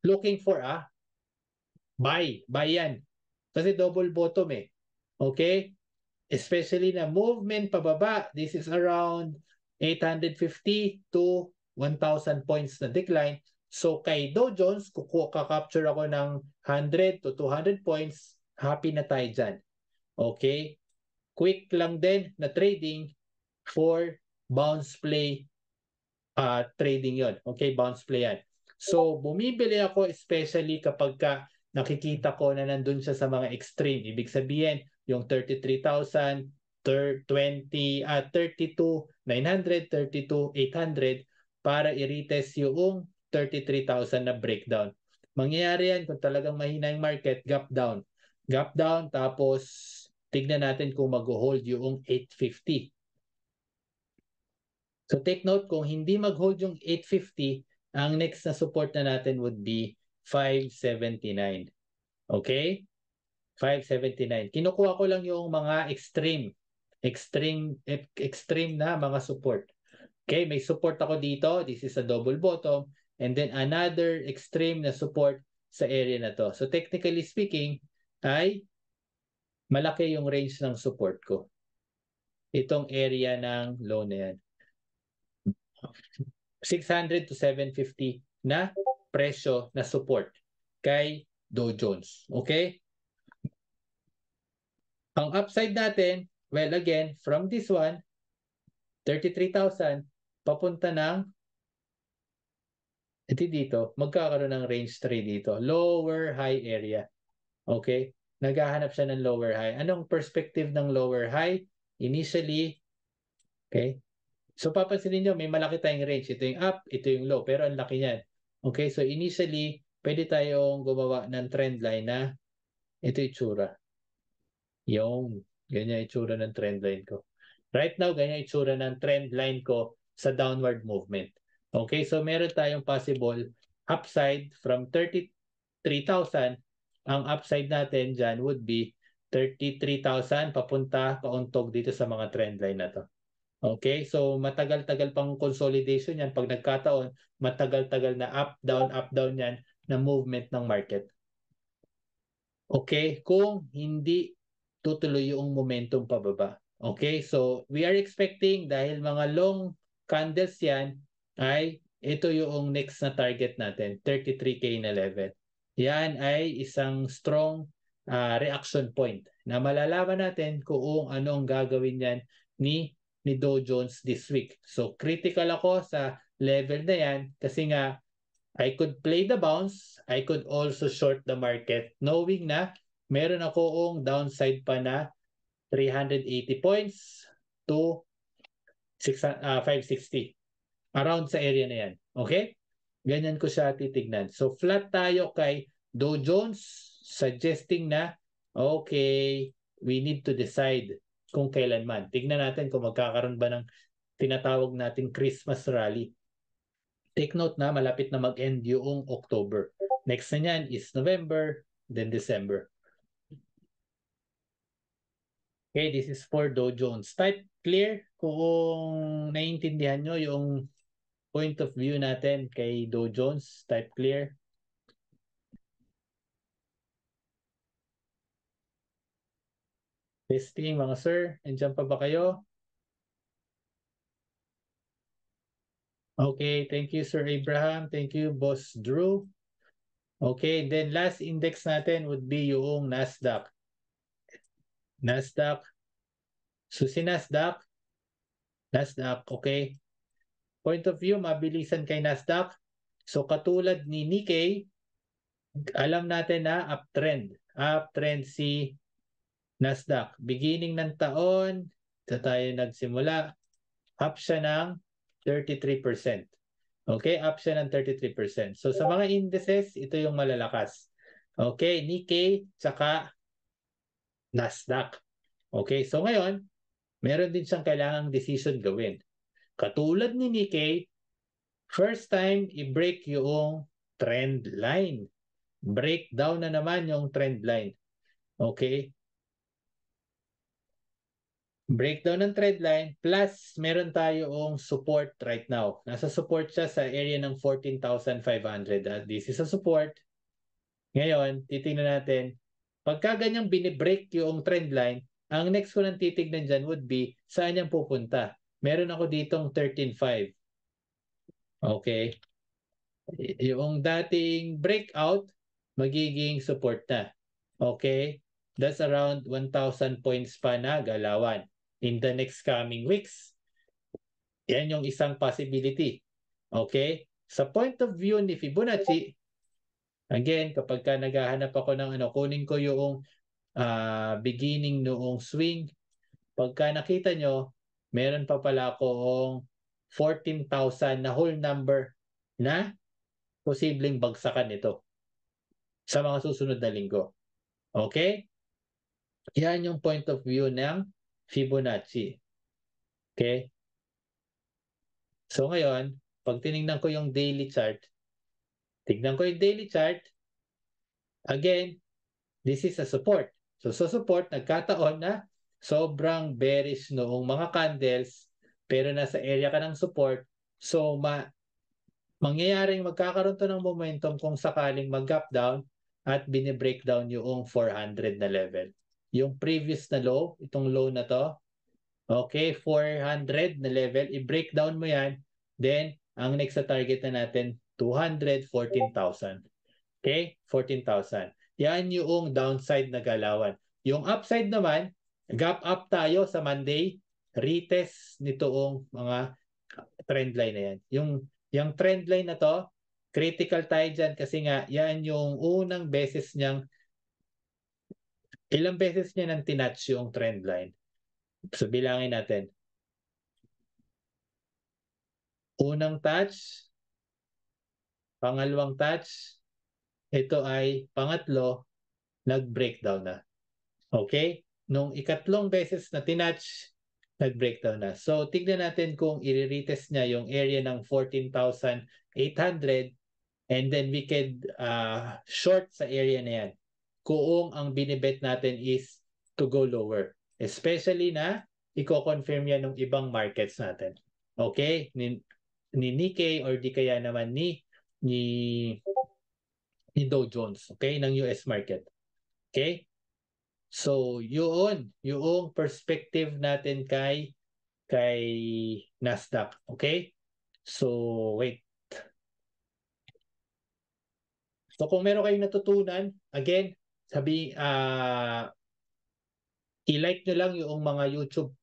looking for a buy. Buy yan. Kasi double bottom eh. Okay? Especially na movement pababa. This is around 850 to 1,000 points na decline. So kay Dow Jones, kakapture ako ng 100 to 200 points. Happy na tayo dyan. Okay? Quick lang din na trading for bounce play trading yon. Okay? Bounce play yan. So bumibili ako especially kapag nakikita ko na nandun siya sa mga extreme. Ibig sabihin, yung 33,000, 32,900, 32,800 para i-retest yung 33,000 na breakdown. Mangyayari yan kung talagang mahina yung market, gap down. Gap down, tapos tignan natin kung mag-hold yung 850. So take note, kung hindi mag-hold yung 850, ang next na support na natin would be 579. Okay? 579. Kinukuha ko lang yung mga extreme na mga support. Okay, may support ako dito. This is a double bottom. And then another extreme na support sa area na to. So technically speaking, ay malaki yung range ng support ko. Itong area ng low na yan. 600 to 750 na presyo na support kay Dow Jones. Okay? Ang upside natin, well again, from this one, 33,000, papunta ng, ito dito, magkakaroon ng range 3 dito. Lower high area. Okay? Naghahanap siya ng lower high. Anong perspective ng lower high? Initially, okay? So papansinin nyo, may malaki tayong range. Ito yung up, ito yung low. Pero ang laki niyan. Okay? So initially, pwede tayong gumawa ng trend line na ito yung tsura. Yung, ganyan yung itsura ng trend line ko. Right now, ganyan yung itsura ng trend line ko sa downward movement. Okay, so meron tayong possible upside from 33,000. Ang upside natin dyan would be 33,000 papunta pauntog dito sa mga trend line na to. Okay, so matagal-tagal pang consolidation yan. Pag nagkataon, matagal-tagal na up, down yan na movement ng market. Okay, kung hindi tutuloy yung momentum pababa. Okay, so we are expecting dahil mga long candles yan ay ito yung next na target natin, 33K na level. Yan ay isang strong reaction point na malalaman natin kung anong gagawin yan ni Dow Jones this week. So critical ako sa level na yan kasi nga I could play the bounce, I could also short the market knowing na meron akong downside pa na 380 points to 560. Around sa area na yan. Okay? Ganyan ko siya titignan. So flat tayo kay Dow Jones suggesting na okay, we need to decide kung kailanman. Tignan natin kung magkakaroon ba ng tinatawag natin Christmas rally. Take note na malapit na mag-end yung October. Next na yan is November, then December. Okay, this is for Dow Jones. Type clear kung naiintindihan nyo yung point of view natin kay Dow Jones. Type clear. Testing mga sir, nandiyan pa ba kayo? Okay, thank you Sir Abraham. Thank you Boss Drew. Okay, then last index natin would be yung Nasdaq. Nasdaq. So si Nasdaq, okay. Point of view, mabilisan kay Nasdaq. So katulad ni Nikkei, alam natin na uptrend. Uptrend si Nasdaq. Beginning ng taon, ito tayo nagsimula, up siya ng 33%. Okay, up siya ng 33%. So sa mga indices, ito yung malalakas. Okay, Nikkei, tsaka Nasdaq. Okay, so ngayon, meron din siyang kailangang decision gawin. Katulad ni Nikkei, first time i-break yung trend line. Breakdown na naman yung trend line. Okay? Breakdown ng trend line plus meron tayong support right now. Nasa support siya sa area ng 14,500. This is a support. Ngayon, titingnan natin. Pagka ganyang binibreak yung trend line, ang next ko nang titignan dyan would be saan yan pupunta. Meron ako ditong 13.5. Okay? Yung dating breakout, magiging support na. Okay? That's around 1,000 points pa na galawan in the next coming weeks. Yan yung isang possibility. Okay? Sa point of view ni Fibonacci, again, kapag ka naghahanap ako ng kunin ko yung beginning noong swing, pagka nakita nyo, meron pa pala akong 14,000 na whole number na posibleng bagsakan ito sa mga susunod na linggo. Okay? Yan yung point of view ng Fibonacci. Okay? So ngayon, pag tinignan ko yung daily chart, tignan ko yung daily chart, again, this is a support. So sa support, nagkataon na sobrang bearish noong mga candles, pero nasa area ka ng support, so mangyayaring magkakaroon to ng momentum kung sakaling mag-gap down at bine-breakdown yung 400 na level. Yung previous na low, itong low na to, okay, 400 na level, i-breakdown mo yan, then ang next na target na natin, 214,000. Okay, 14,000. Yan yung downside na galawan. Yung upside naman, gap up tayo sa Monday, retest nitoong mga trend line na yan. Yung trend line na to, critical tayo dyan kasi nga yan yung unang beses niyang, ilang beses niya nang tinatch yung trend line. So bilangin natin. Unang touch, pangalawang touch, ito ay pangatlo, nag-breakdown na. Okay? Nung ikatlong beses na tinatch, nag-breakdown na. So, tignan natin kung i-retest niya yung area ng 14,800 and then we could short sa area na yan. Kung ang binibet natin is to go lower. Especially na i-confirm yan ng ibang markets natin. Okay? Ni Nikkei or di kaya naman ni Dow Jones. Okay? Ng US market. Okay? So, yun, yung perspective natin kay Nasdaq. Okay? So, wait. So, kung meron kayong natutunan, again, i-like nyo lang yung mga YouTube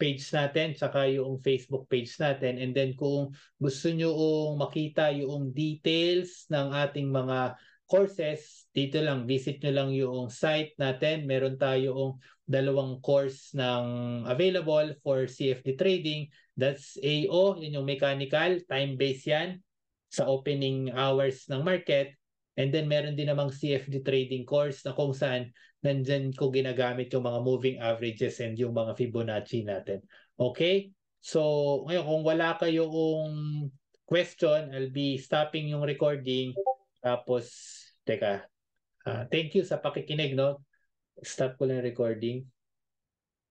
page natin tsaka yung Facebook page natin, and then kung gusto nyo makita yung details ng ating mga courses, dito lang, visit nyo lang yung site natin. Meron tayong 2 course ng available for CFD trading. That's AO, yun yung mechanical, time-based yan sa opening hours ng market. And then meron din namang CFD trading course na kung saan nandyan ko ginagamit yung mga moving averages and yung mga Fibonacci natin. Okay? So, ngayon kung wala kayong question, I'll be stopping yung recording. Tapos, teka, thank you sa pakikinig, no? Stop ko lang recording.